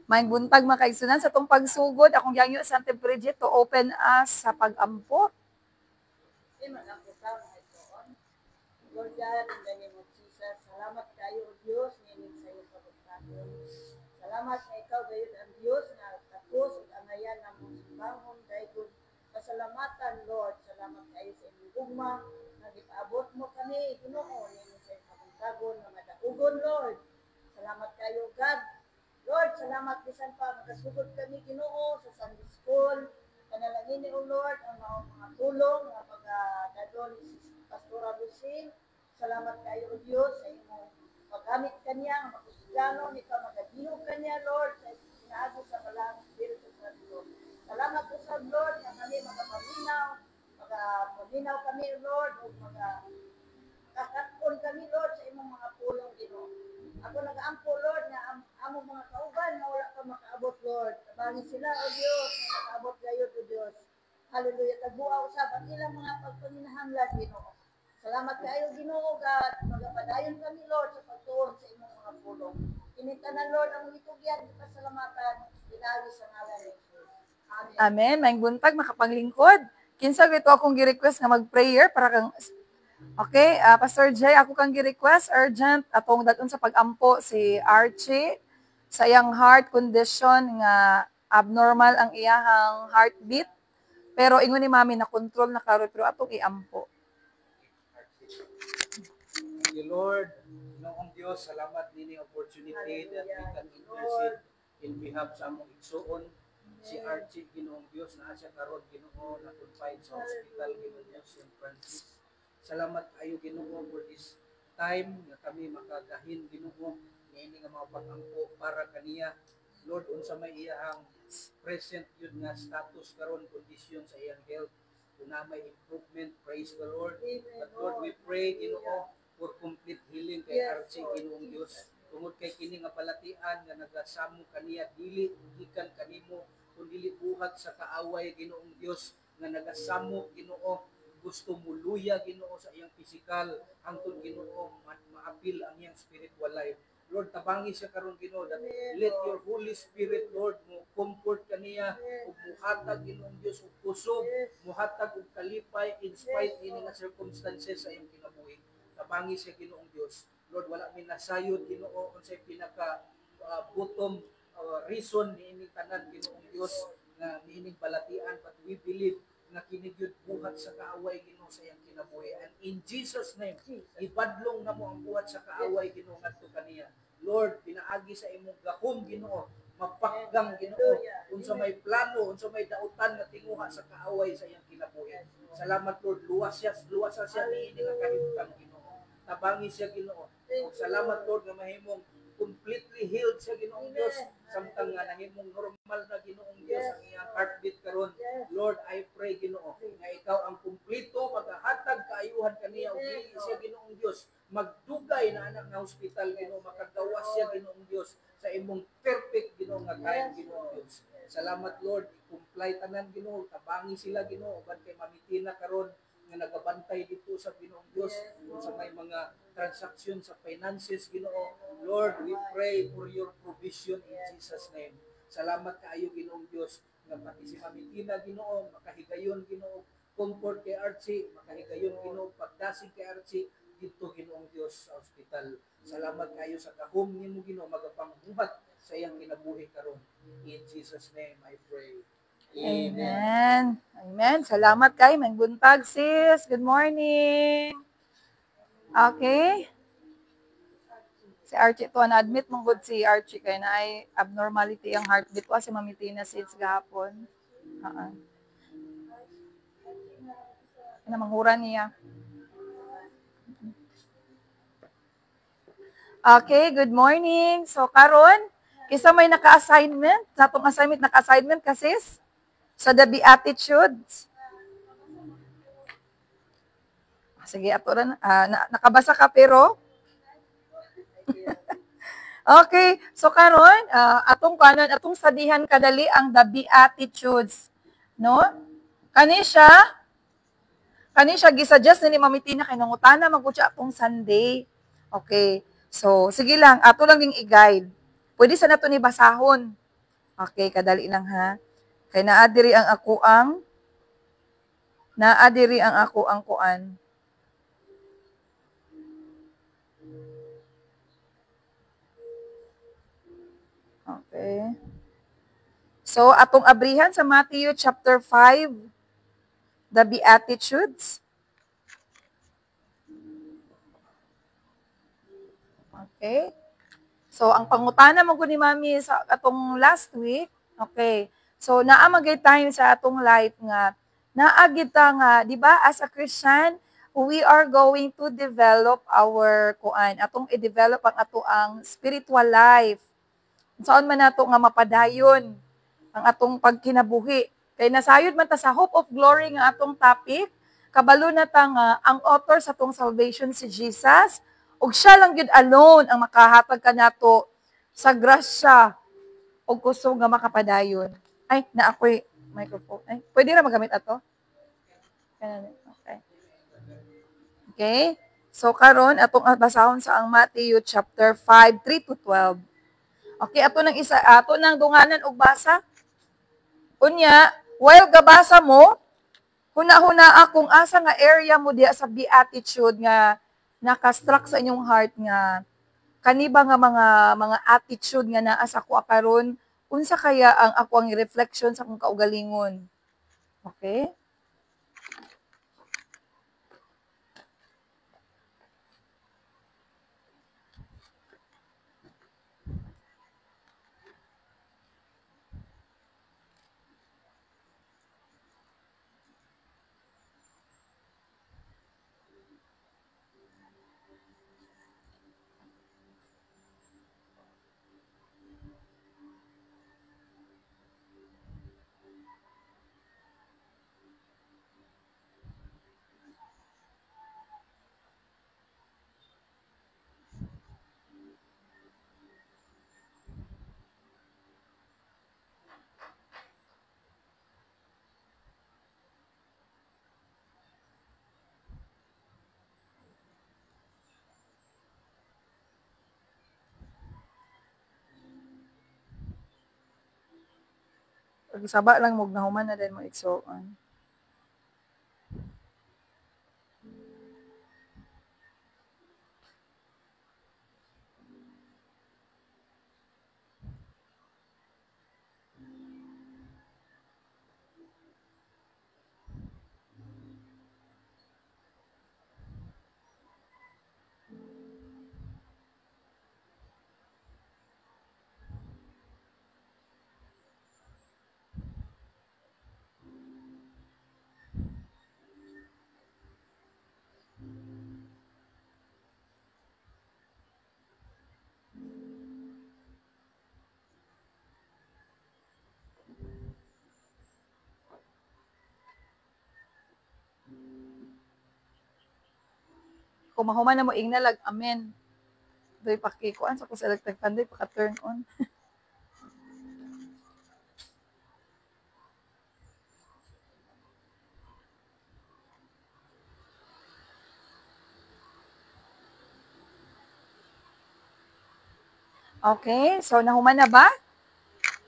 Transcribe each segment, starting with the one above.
Maing buntag makaigsunan sa tong pagsugod akong gangyo sa Santa Bridget to open us sa pag-ampo. Lord God, in the name of Jesus, salamat kayo, Diyos, ninig sa iyong pagkakataon. Salamat na ikaw, gayon ang Diyos, na tapos at angayan ng mong simbahon, dahil pasalamatan, Lord. Salamat kayo sa inyong gugma, na ipaabot mo kami, Ginoo, ninig sa iyong pagkakataon, na madaugon, Lord. Salamat kayo, God. Lord, salamat bisan pa, magkasugod kami, Ginoo, sa Sunday School. Panalangin ni O Lord, ang mga tulong, na pagdadol si Pastora Lucille. Salamat kayo, O Diyos, sa imong paggamit kanya, makusigano, ikaw magadihog kanya, Lord, sa sinago sa balang Espiritu Santo. Salamat po sa Lord, na kami magapaminaw kami, Lord, o kakakon kami, Lord, sa imong mga pulong, Ginoo. Ako nag-aampo, Lord, na among mga kauban na wala ka makaabot, Lord. Tabangin sila, O Diyos, na makaabot gayon, O Diyos. Hallelujah. Tagbuaw sa ilang mga pagpaminahanglan, Ginoo. Salamat kayo, Ginoo, God. Magapadayon kami, Lord, sa pagtuon sa imong mga pulong. Initanan, Lord, ang itugyan, pasalamatan, dinali sa ngalan ni Jesus. Amen. Amen. Maing buntag makapanglingkod. Kinsa gito akong gi-request nga mag-prayer para kang okay, Pastor Jay, ako kang gi-request urgent atong daton sa pag-ampo si Archie sa iyang heart condition nga abnormal ang iyahang heartbeat. Pero ingon ni Mami na control na karon pero atong iampo. Thank you, Lord. Noong Diyos, salamat din yung opportunity that we can intercede in behalf sa among igsuon. Si Archie, Ginoong Diyos, na siya karon Ginoo, na confined sa hospital, Ginoong Diyos, St. Francis. Salamat kayo, Ginoo, for this time na kami makagahin, Ginoo, niini nga mga pag-ampo para kaniya. Lord, unsa may iyahang present yun nga status karon condition sa iyang health. Kung na may improvement, praise the Lord. But Lord, we pray, Ginoo, for complete healing kay Archie, Ginoong Diyos. Tungod kay kini nga palatian nga nagasamo kaniya dili gikan kanimo kun dili buhat sa kaaway, Ginoong Diyos, nga nagasamo, Ginoo, gusto mo luya, Ginoo, sa iyang physical hangtod, Ginoo, maapil ang iyang spiritual life. Lord, tabangi siya karon, Ginoo, that let your Holy Spirit, Lord, mo comfort kaniya ug muhatag, Ginoong Diyos, ug kusog, muhatag og kalipay in spite ini nga circumstances sa iyang kinabuhi. Tabangi siya, Ginoong Diyos. Lord, wala mi nasayod, Ginoo, unsay pinaka bottom reason niining tanan, Ginoong Diyos, nga niining balatian, but we believe nga kinigyud buhat sa kaaway, Ginoo, sa iyang kinabuhi. And in Jesus name, ibadlong na mo ang buhat sa kaaway, Ginoo, ngadto kaniya. Lord, pinaagi sa imong gahom, Ginoo, mapakgang, Ginoo, unsa may plano, unsa may dautan nga tinguha sa kaaway sa iyang kinabuhi. Salamat, Lord, luwas siya niini nga kahimtang, Ginoo. Tabangi siya, Ginoo. Ug salamat, Lord, nga mahimong completely healed siya, Ginoong Diyos, samtang nga nahimong normal na, Ginoong Diyos, ang iyang heartbeat karon. Lord, I pray, Ginoo, nga ikaw ang kumplito maghahatag kaayuhan kaniya ug dili siya, Ginoong Diyos, magdugay na anak nga hospital, Ginoo, makagawas siya, Ginoong Diyos, sa imong perfect, Ginoo, nga kain, Ginoong Diyos. Salamat, Lord, i-comply tanan, Ginoo, tabangi sila, Ginoo, uban kay mamitina karon nga nagabantay dito sa Ginoong Diyos, sa may mga transaksyon sa finances, Ginoo. Lord, we pray for your provision in Jesus' name. Salamat kaayo, Ginoong Diyos, nga pati si Mamitina, Ginoo, makahigayon, Ginoo, comfort kay Archie, makahigayon, Ginoo, pagdasig kay Archie dito, Ginoong Diyos, sa hospital. Salamat kayo sa gahom nimo, Ginoo, magapangbuhat sa iyang kinabuhi karon. In Jesus' name I pray. Amen. Amen. Salamat kay Buntag, sis. Good morning. Okay. Si Archie to na-admit mong good si Archie kay na ay abnormality ang heartbeat ko si Mamitina since gahapon. Namanghuran niya. Okay, good morning. So karon, kisa may naka-assignment, sa atong assignment naka-assignment kasis sa the Beatitudes. Sige, ato ran nakabasa ka pero okay, so karon atong sadihan kadali ang the Beatitudes, no? Kani siya gisuggest ni Mamitina kay nangutana magud siya atong Sunday. Okay. So sige lang, ato lang ding i-guide. Pwede sa nato ni basahon. Okay, kadali lang ha. Kay naadiri ang ako ang kuan. Okay. So, atong abrihan sa Matthew chapter 5, the Beatitudes. Okay. So, ang pangutana mo ni Mami sa atong last week, okay. So, naamagay time sa atong life nga, naagita nga, di ba, as a Christian, we are going to develop our kuan, atong i-develop ang ato ang spiritual life. Saan man nato nga mapadayon ang atong pagkinabuhi. Kay nasayod man ta sa hope of glory nga atong topic, kabalo na ta nga ang author sa atong salvation si Jesus, ug siya lang gyud alone ang makahatag kanato sa grasya ug kusog nga makapadayon. Ay, na ako'y microphone. Ay, pwede ra magamit ato? Okay. Okay? So karon atong basahon sa ang Matthew chapter 5, 3 to 12. Okay, ato nang dunganan og basa. Unya, while gabasa mo, huna-huna akong asa nga area mo diya sa beatitude nga naka-struck sa inyong heart nga kaniba nga mga attitude nga naa sa ako karon, unsa kaya ang ako ang reflection sa akong kaugalingon. Okay? Pagsaba lang mo nahuman na din mo igsuon. Kung mahuman na mo ignalag, amen. Doy pakikuan sa ko sa electric fan, doy paka-turn on. Okay, so nahuman na ba?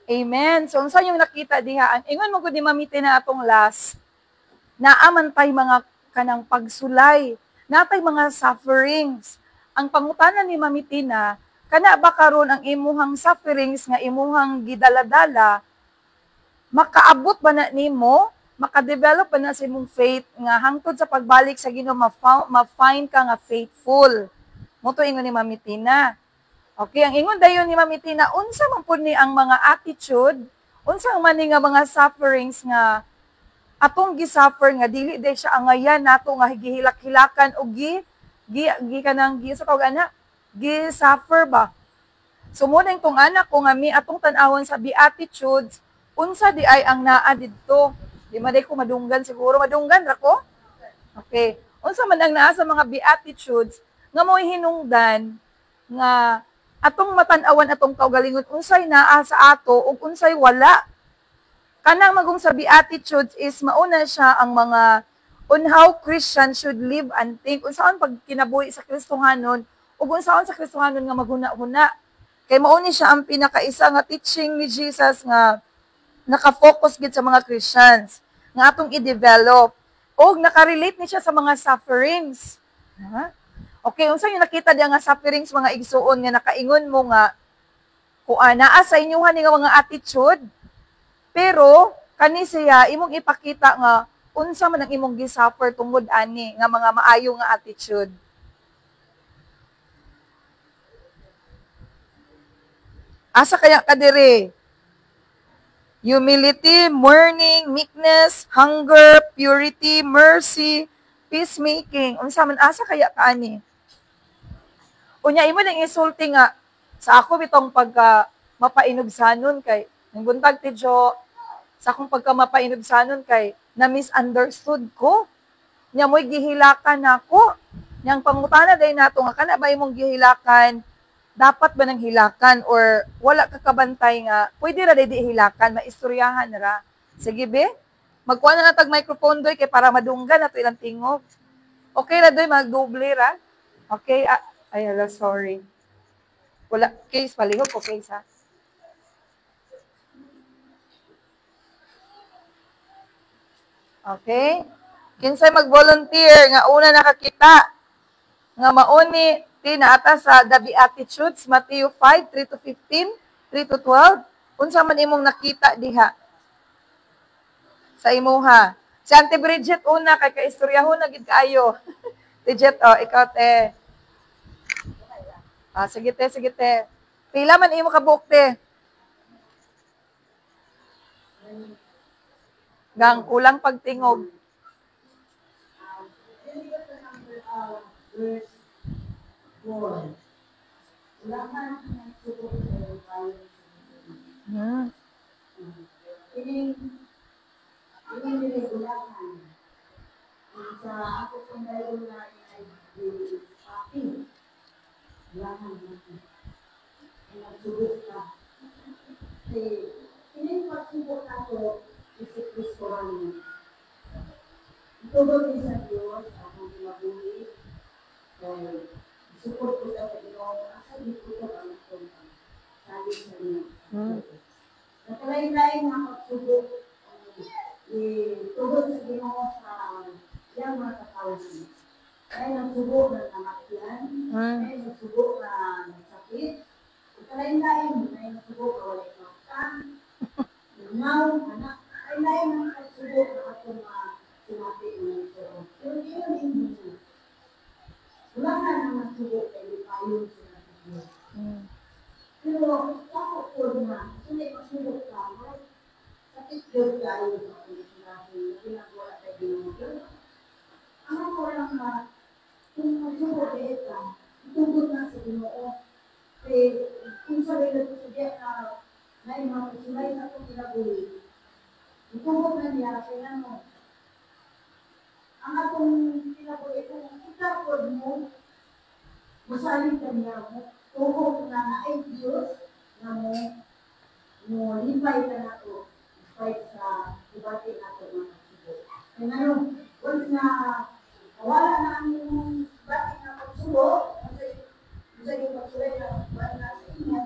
Amen. So unsa yung nakita diha? Ang ingon mo gud ni mamiti na atong last. Naaman tay mga kanang pagsulay, natay mga sufferings. Ang pangutana ni mamiti na, kana ba karon ang imuhang sufferings nga imuhang gidaladala, makaabot ba na nimo? Makadevelop ba na sa imong faith nga hangtod sa pagbalik sa Ginoo ma-find ka nga faithful. Moto ingon ni mamiti na. Okay, ang ingon dayon ni Mami Tina, unsa man pud ni ang mga attitude, unsa man ni nga mga sufferings nga atong gisuffer nga dili day siya angayan nato nga gihilak-hilakan og gi kanang gi sa tawag ana, gi-suffer ba. So mo na tong anak ko nga mi atong tan-awon sa beatitudes, unsa di ay ang naa didto. Di man day ko madunggan siguro, madunggan ra ko. Okay. Unsa man ang naa sa mga beatitudes nga mo'y hinungdan nga atong matan-awan atong kaugalingon unsay naa sa ato ug unsay wala. Kanang magong sa beatitudes is mauna siya ang mga on how Christians should live and think, unsaon pag kinabuhi sa Kristohanon ug unsaon sa Kristohanon nga maghuna-huna. Kay mao ni siya ang pinakaisa nga teaching ni Jesus nga naka-focus gid sa mga Christians nga atong i-develop o naka-relate ni siya sa mga sufferings. Ha? Okay, unsa yung nakita diya nga sufferings mga igsuon nga nakaingon mo nga kung naa sa inyuhan nga mga attitude, pero kani siya imong ipakita nga unsa man ang imong gisuffer tungod ani nga mga maayo nga attitude. Asa kaya ka diri? Humility, mourning, meekness, hunger, purity, mercy, peacemaking. Unsa man asa kaya ka ani? Unya imo nang isulti nga sa ako bitong pagka mapainubsanon kay ning buntag ti Jo sa akong pagka mapainubsanon kay na misunderstood ko. Nya mo'y gihilakan nako. Nyang pangutana day nato nga kana ba imong gihilakan? Dapat ba nang hilakan or wala ka kabantay nga pwede ra di hilakan, maistoryahan ra. Sige be, magkuha na tag microphone doy kay para madunggan nato ilang tingog. Okay ra doy, magdoble ra. Okay, ay hala, sorry. Wala case palihog ko case ha. Okay? Kinsay mag-volunteer nga una nakakita nga mauni tinaata sa the Beatitudes, Matthew 5, 3-15, 3-12. Unsa man imong nakita diha? Sa imuha. Si Auntie Bridget una, kay kaistoryahon na gid kaayo. Bridget, ikaw te. Sige te, sige te. Pila man imo kabuok te? Gang kulang pagtingog. Verse 4. Lahat ng subok ay tayo. Ini nilagulakan. Sa ako pong dahil na ay pati. Lahat natin. Ay nagsubok ka. Ini pagsubok ako isi Kristo rin. Ito ba sa Diyos akong pinabuhi? Support ko sa Panginoon. Asa dito ko ang punta. Sabi sa niya. Nakalain-lain mga pagsubok. Tugod sa Ginoo sa iyang mga katawanan. Kaya nagsubok na namakyan. Kaya nagsubok na nagsakit. Nakalain-lain na nagsubok na wala imaktan. Now, anak, lain-lain mga pagsubok na atong sinabi ng ito. Pero yun hindi. Wala ka na magsubok ay payon sila sa Diyos. Pero ako po na, sunay magsubok ka, sakit Diyos tayo sa sinabi na ginagawa tayo ginagawa. Ang ako lang na, kung magsubok ay ito, itugod na sa Ginoo. Kung sabi na ito na may mga sulay sa itong ginagawa, itugod na niya, kaya mo, ang atong pinabuhi kung itakod mo, masaling ka niya mo, tuhog na ay Diyos na mo lipay ka na ito, despite sa ibati na ito mga pagsubo. Kaya ngayon, once na nawala na ang yung ibati na pagsubo, sa yung pagsulay na ibati na sa inyo,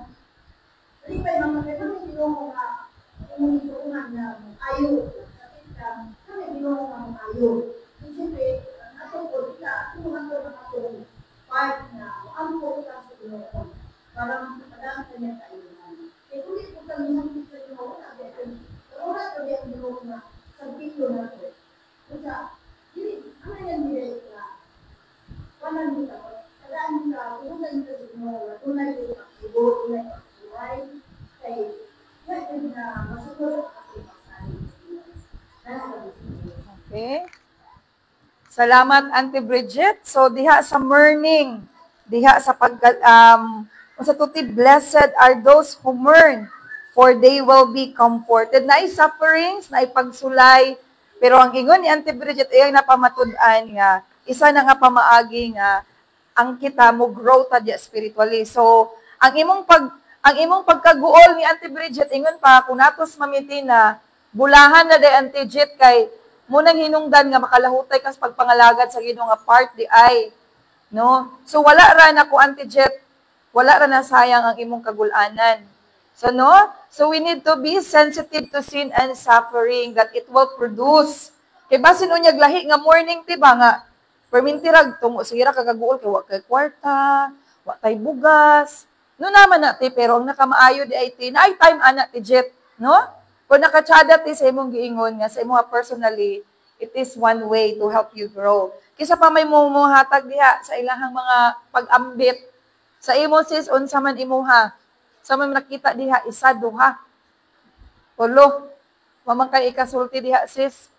lipay mga kaya ginoo nga, kung ituunan na ayaw, sakit ka, kami ginoo nga ayaw. Siyempre, natungkol ka, tumutulong akong part na maampo ka sa Ginoo para magpapadaan ka niya kailangan. Kaya kung ito kami namin sa Ginoo, oras ko yung Ginoo na sabihin ko na ito. Kaya, ano yan nila na panan nila ko, kadaan nila, tunay nila sa Ginoo, tunay nila pagsibo, tunay pagsiway, kaya yun na masuguro kasi magsalit sa Ginoo. Okay. Salamat, Auntie Bridget. So, diha sa mourning, diha sa sa tuti, blessed are those who mourn, for they will be comforted. Naay sufferings, naay pagsulay, pero ang ingon ni Auntie Bridget, ay napamatud-an nga, isa na nga pamaagi nga, ang kita mo grow tadya spiritually. So, ang imong pagkaguol ni Auntie Bridget, ingon pa, kung natos mamiti na, bulahan na day Auntie Bridget kay, munang hinungdan nga makalahutay kas pagpangalagad sa Ginoo nga part di ay, no? So wala ra na ko Auntie Jet wala ra na sayang ang imong kagulanan. So no? So we need to be sensitive to sin and suffering that it will produce. Kay basin unyag lahi nga morning tiba nga permintirag tungo sigira kagaguol kay wa kay kwarta, wa tay bugas. No naman na ti pero ang nakamaayo di ay ti na ay time ana ti jet, no? Kung nakatsada ti sa imong giingon nga sa imong personally, it is one way to help you grow. Kisa pa may mumuhatag diha sa ilahang mga pag-ambit sa imo sis unsa man imuha. Sa man nakita diha isa duha. Tulo. Mamang kay ikasulti diha sis.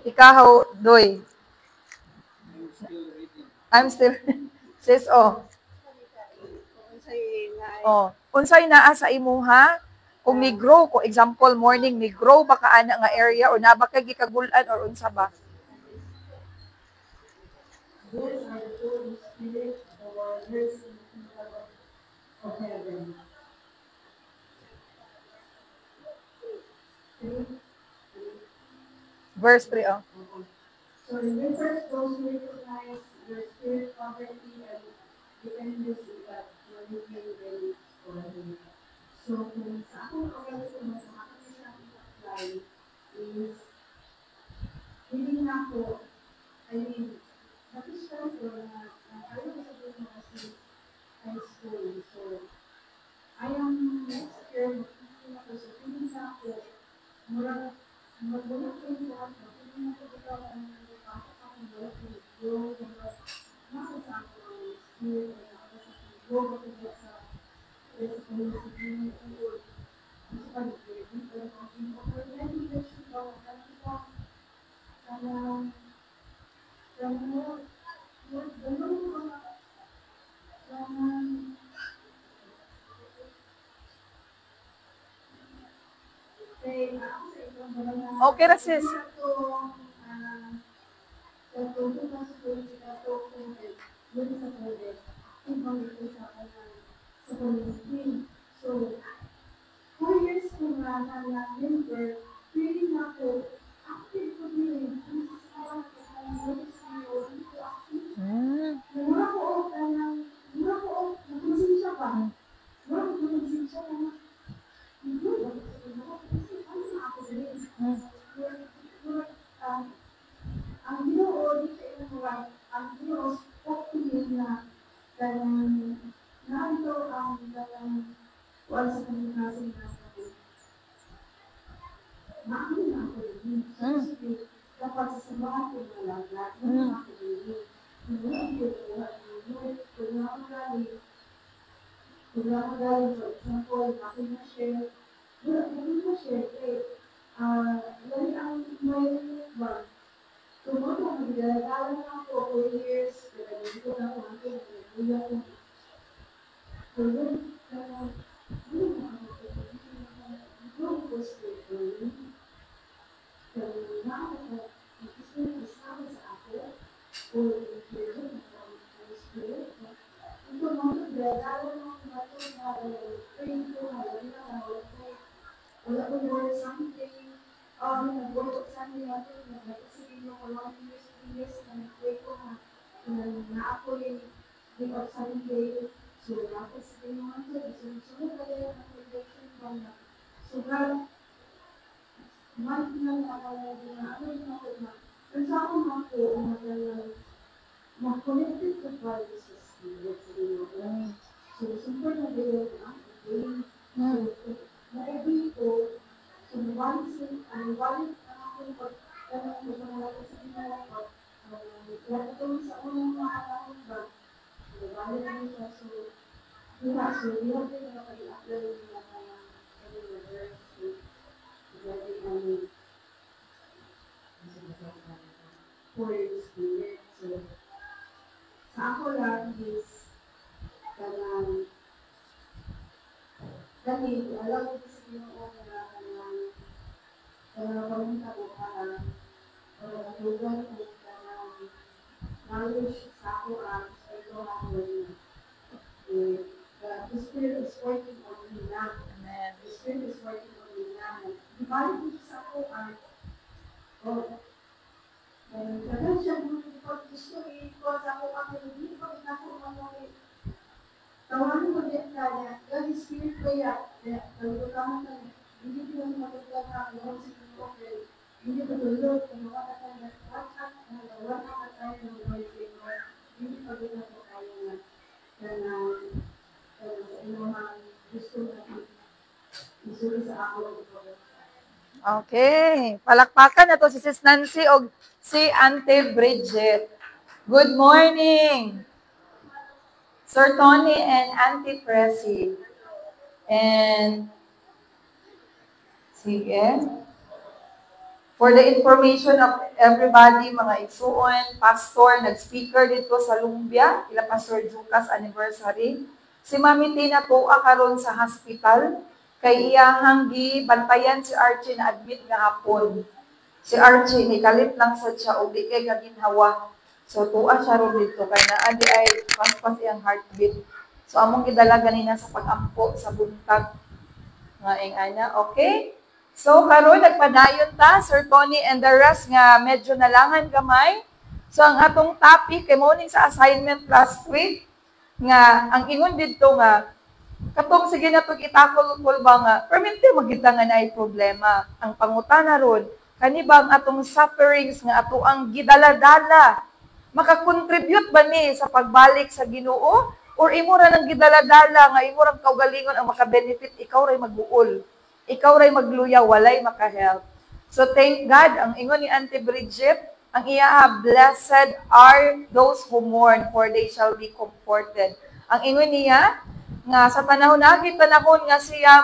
Ikaw doy. I'm still sis oh. Oh, unsay naa sa imuha? Kung ni-grow, ko example morning ni-grow baka ana nga area or na baka gikagulan or unsa ba? These are the Holy Spirit, our mercy, of heaven. Verse 3 oh. So remember those who recognize your spirit poverty and dependency that you're looking ready for him. So kung sa akong oras kung masakit siya apply is hindi na ako, I mean, nakisya ko na ayaw ko sabihin na kasi high school. So I am scared na ako sa tingin sa ako murag magbunot ko yung lahat na tingin na ko ikaw ang napasok akong bulat ko yung nakasa ako ang spirit na ako sa pag-go ko sa Okay ra sis. So, 4 years ko na member, feeling na ako, active ko din. Mura ko o nagkonsensya ba? Mura ko nagkonsensya na. Ang Ginoo di sa ilang ang Ginoo spoke to me na kanang naanto ang kanang wala sa kanang kasi na ako. Maamin na ako din. So, dapat sa mga ko na lang lahat na ako din. Hindi ko kung ako galing, for example, ako na-share, hindi na-share, lagi ang may ba, tumoto ang nagdadala na ako 4 years, pero hindi ko na ako ang nagdadala ko. So, yun, hindi na ako ko spiritually. So, na ako, mag-spirit kasama sa ako, o yung spirit, ito mga nagdadala na ako na ito na praying ko, wala ko more something, nag-work of Sunday natin, nag-isipin mo ko lang years, na nag-pray ko na ako yung day of Sunday, so tapos din naman ito, sunod na rin ang protection ko na, so God, month na nakakala din na ano yung ako na, pero sa ako na-connected to Father sa Spirit, so super na din na, na-agree ko, so nabalik ang aking pagtanong ko sa mga kasabihan ko, kaya ito sa unang makakakot ba, nabalik na siya, so hindi natin na nakag-apply yung mga university, regarding ang Holy Spirit. So, sa ako lang is, kanang dahil alam ko sa Ginoo na kanang pamunta ko para matugan ko kanang knowledge sa ako ang sa ito ako the Spirit is working on me now. Amen. The Spirit is working on me now. Di ba ko sa ako ang kadang siya pag gusto ko sa ako ang hindi ko Tawanan mo din kaya, God is spirit ko ya. Kaya, kalulukahan ka, hindi ko naman matutulog ang si Pino, hindi ko tulog, kung makakatayo na WhatsApp, wala ka tayo ng Lord Pino, hindi pa rin ako tayo na inuman gusto natin isulit sa ako. Okay. Palakpakan na to si Sis Nancy o si Auntie Bridget. Good morning, Sir Tony and Auntie Pressy. And, sige. For the information of everybody, mga igsuon, pastor, nag-speaker dito sa Lumbia, ila Pastor Jukas anniversary. Si Mami Tina tuwa karon sa hospital, kay iyahang gibantayan si Archie na admit nga hapon. Si Archie, nikalit lang sa siya, o di kay kaginhawa. So, tuwa siya ron dito, kaya naadi ay pas-pas iyang heartbeat. So, among gidala ganina sa pag-ampo sa buntag. Nga ing ana, okay? So, karon nagpadayon ta, Sir Tony and the rest nga medyo nalangan gamay. So, ang atong topic, kay morning sa assignment last week, nga, ang ingon dito nga, katong sige na itong itakol ba nga, permente magkita nga na ay problema. Ang pangutana ron, kanibang atong sufferings nga ato ang gidala-dala, makakontribute ba ni sa pagbalik sa Ginoo? Or imo ra nang gidala-dala nga imo ra kaugalingon ang maka-benefit, ikaw ray magbuol. Ikaw ray magluya, walay maka-help. So thank God, ang ingon ni Auntie Bridget, ang iya, blessed are those who mourn, for they shall be comforted. Ang ingon niya, nga sa panahon na panahon nga siya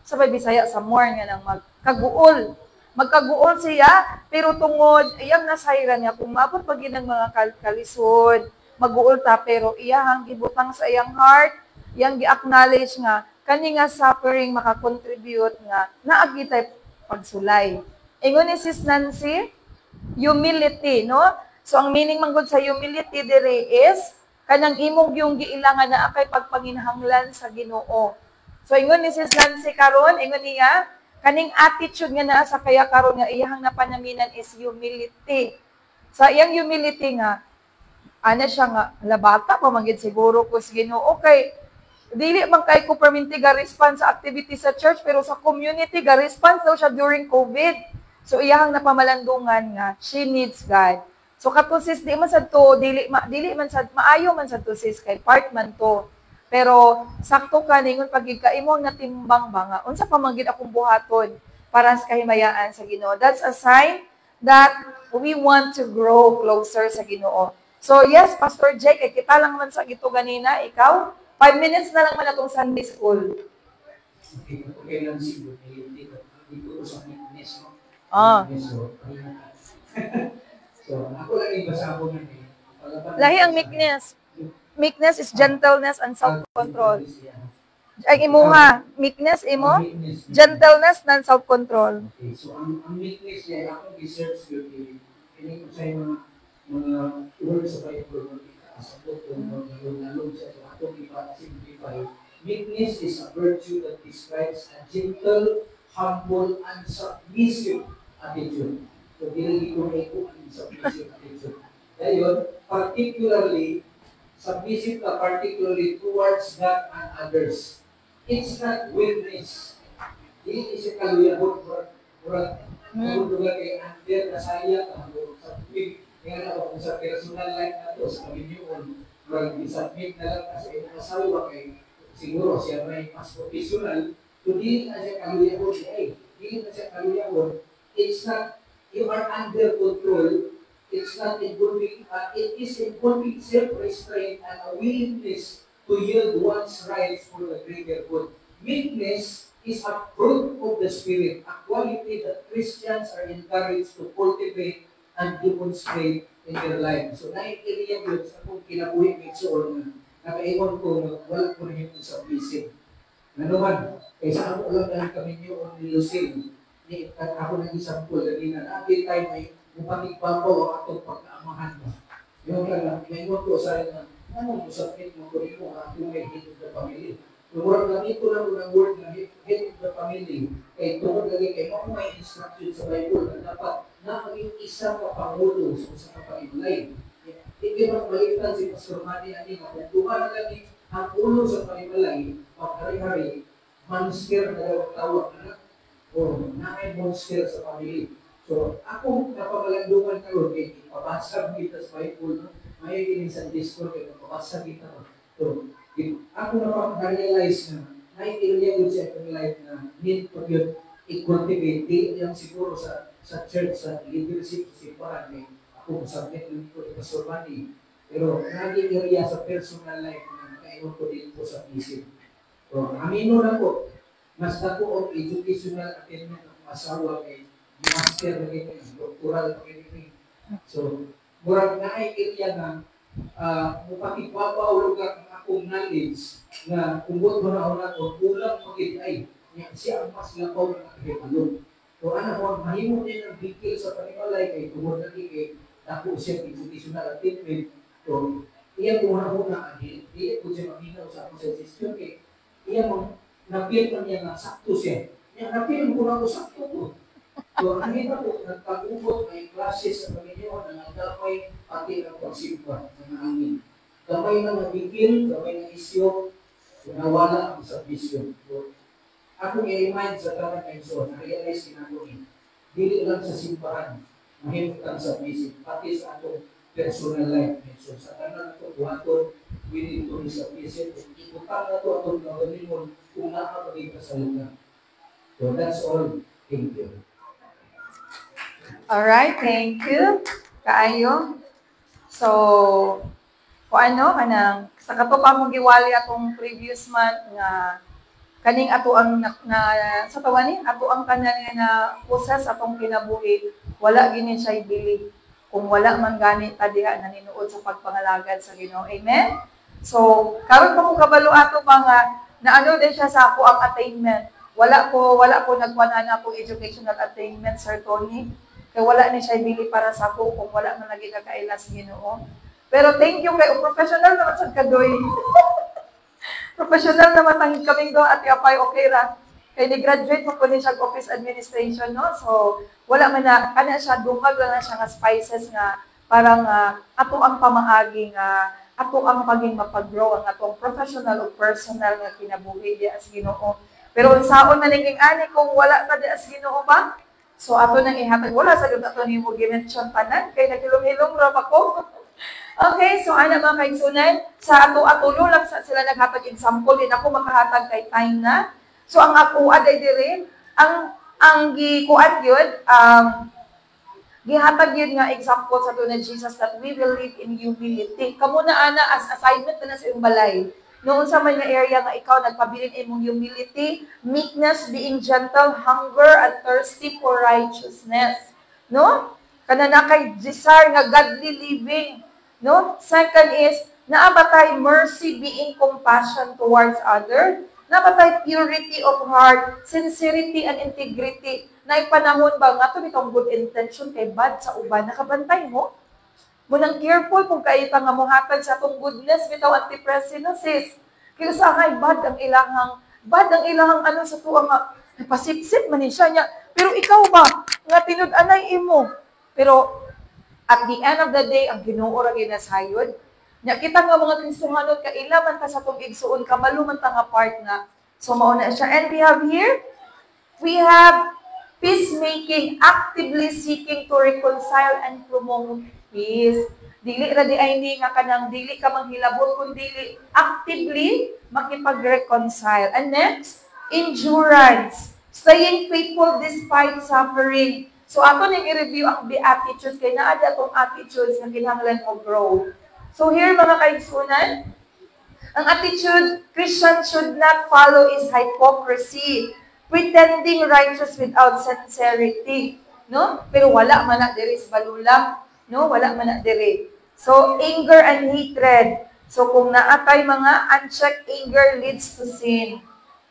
sabay Bisaya sa mourn nga nang magkaguol. Magkaguol siya, pero tungod, iyang nasayran niya, kung maabot pag ng mga kalisod, maguol ta, pero iyang gibutang sa iyang heart, iyang gi-acknowledge nga, kani nga suffering makakontribute nga, naagitay pagsulay. Ingon ni Sis Nancy, humility, no? So, ang meaning manggod sa humility dire is, kanang imong yung giilangan na akay pagpanginhanglan sa Ginoo. So, ingon ni Sis Nancy karon, ingon niya, kaning attitude nga naa sa kaya karon nga iyang napanaminan is humility. Sa iyang humility nga, ana siya nga, labata pa manggid siguro ko sa Ginoo. Okay, dili man kay ko perminti ga response sa activity sa church, pero sa community ga response daw siya during COVID. So iyang napamalandungan nga, she needs God. So kato sis, di man sad to, dili man sad, maayo man sad to sis, kay part man to. Pero sakto ka ningon pagigkaimo nga timbang ba nga, unsa pa man gid akong buhaton para sa kahimayaan sa Ginoo. That's a sign that we want to grow closer sa Ginoo. So yes, Pastor Jake, kita lang man sa gito ganina, ikaw, 5 minutes na lang man atong Sunday school. Okay lang siguro. Dito sa fitness, no? Ah. So, ako lang yung basa ko nun eh. Lahi ang meekness. Meekness is gentleness and self-control. Ay imuha, meekness imo, gentleness and self-control. Okay, so ang meekness niya, ako research yun, ini ko sa mga words sa Bible, asabot kung nalog sa ato simplify. Meekness is a virtue that describes a gentle, humble, and submissive attitude. So, dinili ko may ko ang submissive attitude. Ngayon, particularly towards God and others. It's not weakness. Ini isa kaluyahon murag kay under na saya sa submit nga ako sa personal life nato sa communion murag isubmit na lang kasi ang asawa kay siguro siya may mas professional to dili na siya kaluyahon dili na siya kaluyahon. It's not you are under control. It's not involving, it is involving self-restraint and a willingness to yield one's rights for the greater good. Meekness is a fruit of the Spirit, a quality that Christians are encouraged to cultivate and demonstrate in their lives. So, naiintindihan yun sa kung kinabuhi ng Igsoon, nakaiwan ko, wala ko rin yung submissive. Nanuman, kaysa ako lang kami niyo ni Lucille, ako nang isang pool, na natin tayo may mupatig pa po ang atong pagkaamahan mo. Yung lang, may mo ko sa rin ano mo submit mo ko rin mo ang atong may head of the family. Kung murang ganito lang mo ng word na head of the family, kay tungkol lagi kay mo may instruction sa Bible na dapat na maging isang kapangulo sa kapag-iblay. Hindi mo malitan si Pastor Manny ani, mapuntuhan na lang ang ulo sa panimalay, pagkari-hari, monster na tawag na, o naay monster sa pamilya. So, ako napamalandungan karon kay ipabasag kita sa Bible, no? May sa Discord kay ipabasag kita. So, ako napag-realize na may area yun sa akong life na need to yun i-cultivate yung siguro sa church, sa leadership, sa simbahan, eh, ako submit yun ko Pastor Manny. Pero naging area sa personal life na kailan ko din po sa isip. So, amino na po, mas ako ang educational attainment ng asawa kay master na ito, doctoral na ito. So, murag na ay area na mupakipapaulo ka ang akong knowledge na kumbot mo na una o kulang magiging ay siya ang mas lapaw ng akipalong. So, ano mo, mahimo din ang bigil sa panimalay kay tungod na kay ako siya educational attainment. So, iya ko na iya ko siya maminaw sa akong suggestion kay iya mo napil man niya na sakto siya. Napil ko na ko sakto ko. So, ang ito po, nagpag-ubot may classes sa Panginoon na nagdamay pati ang pagsimpa ng angin. Gamay na nabigil, gamay na isyo, nawala ang submission. So, akong i-remind sa tanang menson, na-realize ginagawa dili lang sa simbahan, mahimot ang submission, pati sa atong personal life menson. Sa tanang ito, buhaton, willing to be submission, ikutang na ito atong gawin mo kung nakapaging sa lugar. So, that's all. Thank you. Alright, thank you. Kaayo. So, kung ano, kanang, sa katupa mong giwali atong previous month nga, kaning ato ang, sa tawanin, ato ang kanan na pusas atong kinabuhi, wala gini siya ibili. Kung wala man gani tadiha na ninuod sa pagpangalagad sa Ginoo. Amen? So, karon pa mo kabalo ato mga, na ano din siya sa ako ang attainment. Wala ko nagkuha na akong educational attainment, Sir Tony. Kaya wala ni siya ibili para sa ako kung wala man lagi kakailas Ginoo. Pero thank you kay professional naman sa kadoy. Professional naman ang kaming do at apay okay ra. Kay ni-graduate mo po ni siya office administration, no? So, wala man na, kana siya, dumag lang na siya nga spices nga parang ato ang pamaagi nga ato ang paging mapag-grow ang atong professional o personal nga kinabuhi di as Ginoo. Pero unsaon man naging ani kung wala ta di as Ginoo ba? So ato nang ihatag wala sa gyud ato nimo gi-mention tanan kay nagilom-hilom ra ako. Okay, so ana mga kaigsunan, sa ato-atulo lang sila naghatag example din ako makahatag kay time na. So ang ako aday diri ang gikuan gyud gihatag yun nga example sa doon na Jesus that we will live in humility. Kamo na ana as assignment na sa iyong balay. Noon sa man nga area nga ikaw nagpabilin imong humility, meekness, being gentle, hunger and thirsty for righteousness. No? Kana na kay desire nga godly living. No? Second is naabatay mercy, being compassion towards other. Naabatay purity of heart, sincerity and integrity. Na panahon ba nga ito itong good intention kay bad sa uban, nakabantay mo? Munang careful kung kayo nga muhatag sa itong goodness, bitaw antipresinosis. Kaya sa kay bad ang ilahang ano sa tuwa nga, napasipsip man siya niya. Pero ikaw ba, nga tinud-anay imo. Pero at the end of the day, ang Ginoo ra ginasayod. Nya kita nga mga Kristohanot, kailaman ta sa itong igsuon, kamaluman ta nga part nga. So mauna siya. And we have peacemaking, actively seeking to reconcile and promote peace. Dili ra di ay ni nga kanang dili ka manghilabot kun dili actively makipag-reconcile. And next, endurance, staying faithful despite suffering. So ato ning i-review ang beatitudes kay naa atong attitudes nga kinahanglan mo grow. So here mga kaigsunan, ang attitude Christian should not follow is hypocrisy, pretending righteous without sincerity, no? Pero wala man na diri sa balulang, no? Wala man na diri. So anger and hatred. So kung naatay mga unchecked anger leads to sin.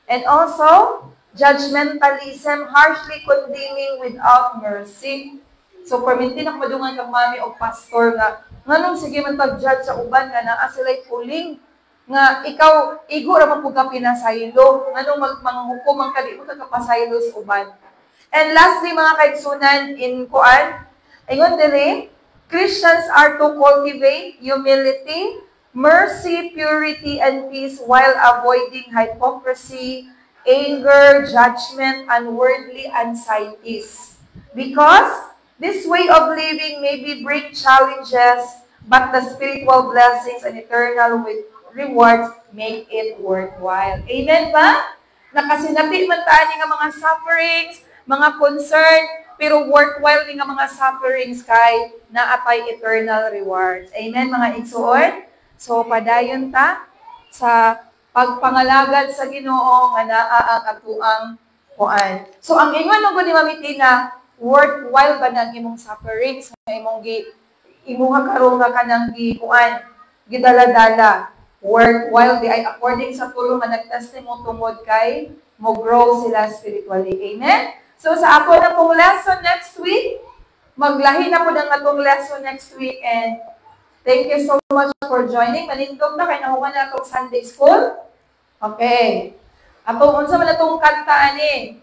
And also judgmentalism, harshly condemning without mercy. So perminti na madungan kang mami o pastor nga nganong sige man pag-judge sa uban nga naa sila'y puling nga ikaw igo ra man pud ka pinasaylo nganong manghukom ang kadi mo kapasaylo sa uban. And lastly mga kaigsunan in kuan ingon diri Christians are to cultivate humility, mercy, purity, and peace while avoiding hypocrisy, anger, judgment, unworldly anxieties. Because this way of living maybe bring challenges, but the spiritual blessings and eternal rewards make it worthwhile. Amen ba? Nakasinati man tayo nga mga sufferings, mga concern, pero worthwhile nga mga sufferings kay naapay eternal rewards. Amen mga igsuon? So padayon ta sa pagpangalagad sa Ginoo nga naa ang atuang kuan. So ang ingon mo ni mamiti na worthwhile ba nang imong sufferings nga imong imuha karon nga kanang kuan gidala-dala. Worthwhile di ay according sa tulong nga nagtestimo tungod kay mo grow sila spiritually. Amen? So sa ako na pong lesson next week, maglahi na po ng atong lesson next week and thank you so much for joining. Manindog na kay nahuman na itong Sunday School. Okay. Atong unsa man itong kanta ani.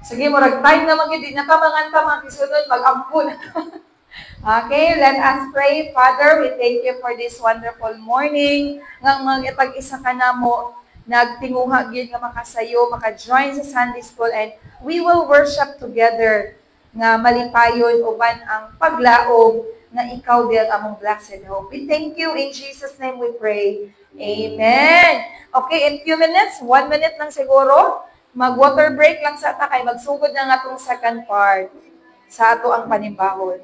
Sige, murag time na magindi nakamanganta mga kisunod mag-ampo na to. Okay, let us pray. Father, we thank you for this wonderful morning. Ngang mag-ipag-isa ka na mo, nagtinguha gid nga makasayo, maka-join sa Sunday School, and we will worship together nga malipayon uban ang paglaog na ikaw din among blessed hope. We thank you. In Jesus' name we pray. Amen. Okay, in few minutes, 1 minute lang siguro, mag-water break lang sa ta kay magsugod na nga itong second part sa ato ang panimbahon.